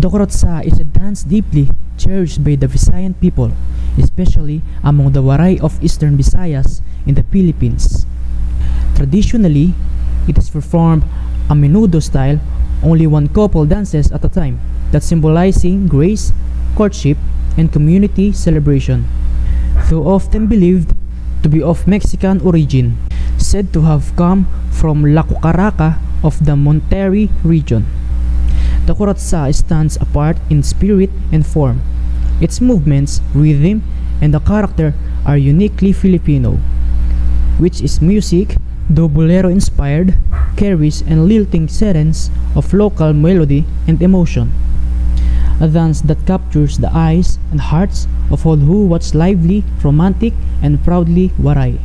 The Korotsa is a dance deeply cherished by the Visayan people, especially among the Waray of Eastern Visayas in the Philippines. Traditionally, it is performed a menudo style, only one couple dances at a time, that symbolizing grace, courtship, and community celebration. Though often believed to be of Mexican origin, said to have come from La Cucaraca of the Monterrey region. The Korotsa stands apart in spirit and form. Its movements, rhythm, and the character are uniquely Filipino, which is music, though bolero inspired, carries and lilting settings of local melody and emotion. A dance that captures the eyes and hearts of all who watch lively, romantic, and proudly Waray.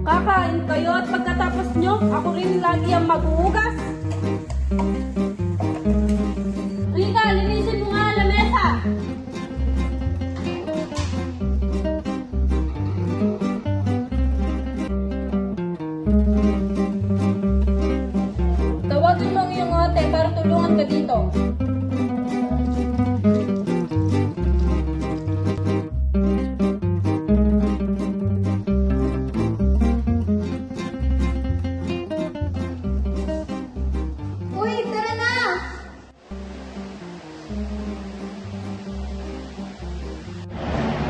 Kakain kayo at pagkatapos nyo, ako rin lagi ang maghuhugas. Rika, linisin mo nga lamesa. Tawagin mo ang iyong ate para tulungan ka dito.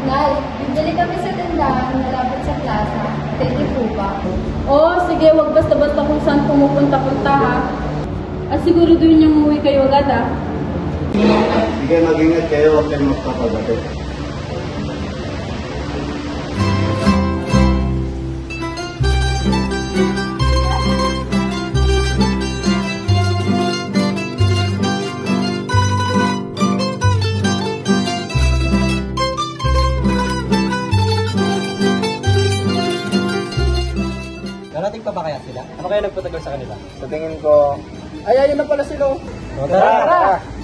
Nay, bibili kami sa tindahan na malapit sa plaza. Pwede po ba? Oo, sige, wag basta-basta kung saan pumupunta-punta ha. At siguraduhin niyong umuwi kayo agad ha. Sige, mag-ingat kayo, huwag kayong magpapagabi. Darating pa ba kaya sila? Ano kaya nagpatagal sa kanila? Sa tingin ko, Ay, ayun na pala sila. tara! Tara!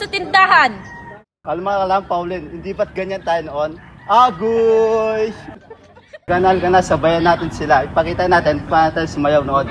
sa tindahan. Kalma ka lang, Pauline. Hindi ba't ganyan tayo noon? Agoy! Ganal ka na, sabayan natin sila. Ipakita natin paano tayo sumayaw noon.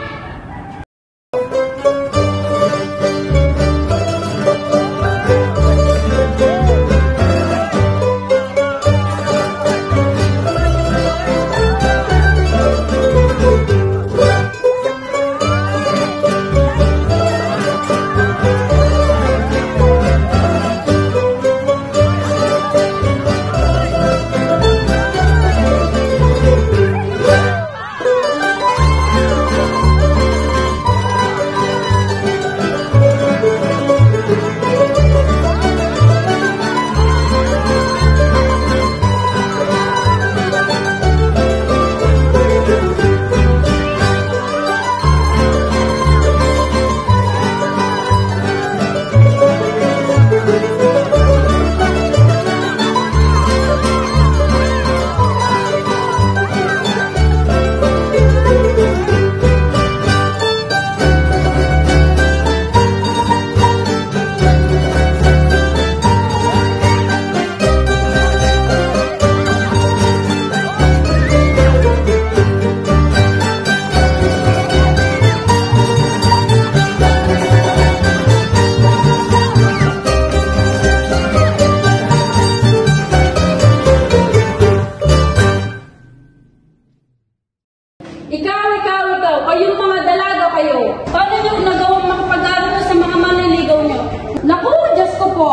Ikaw, kayong mga dalaga kayo. Paano nyo nagawang makapag-aral sa mga manliligaw nyo? Naku, Diyos ko po.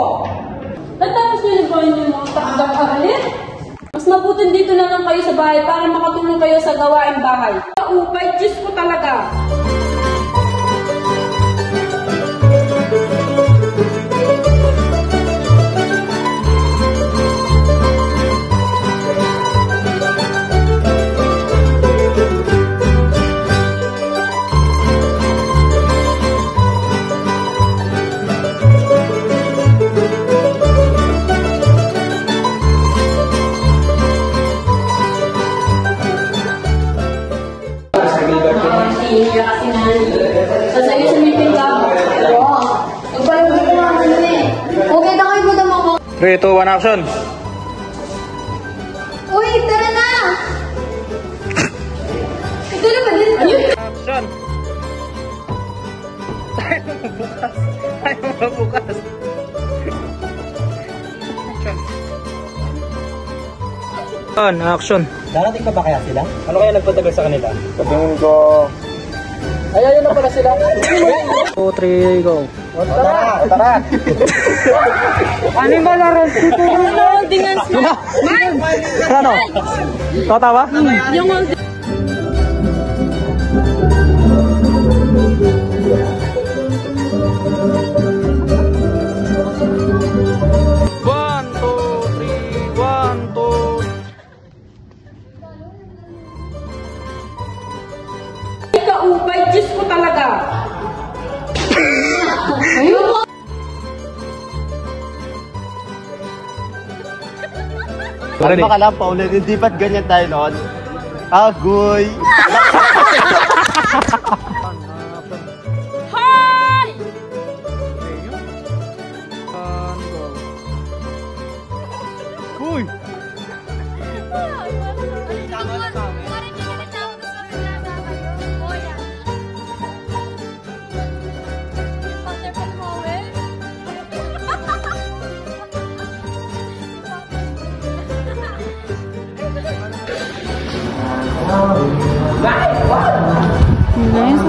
Natapos nyo na ba yung mga takdang aralin? Mas mabuti dito na lang kayo sa bahay para makatulong kayo sa gawaing bahay. Kaupay, Diyos ko talaga. Sasaya sa meeting ka. Oo. Magpalagay ko nga naman eh. Okay, takay mo naman mo. 3, 2, 1, action! Uy, tara na! Ito na ba din? Action! Tayo mabukas! Tayo mabukas! Action! Darating pa ba kaya sila? Ano kaya nagpatagal sa kanila? Sabihin ko, Ay, ayun na pala sila. 2, 3, go. tara, tara! Ano yung malaro? Ano? Tatawa? Yung kaupay, Diyos ko talaga. Kalma ka lang, Pauline. Hindi ba't ganyan tayo noon? Agoy! Hi! Uy! Guys,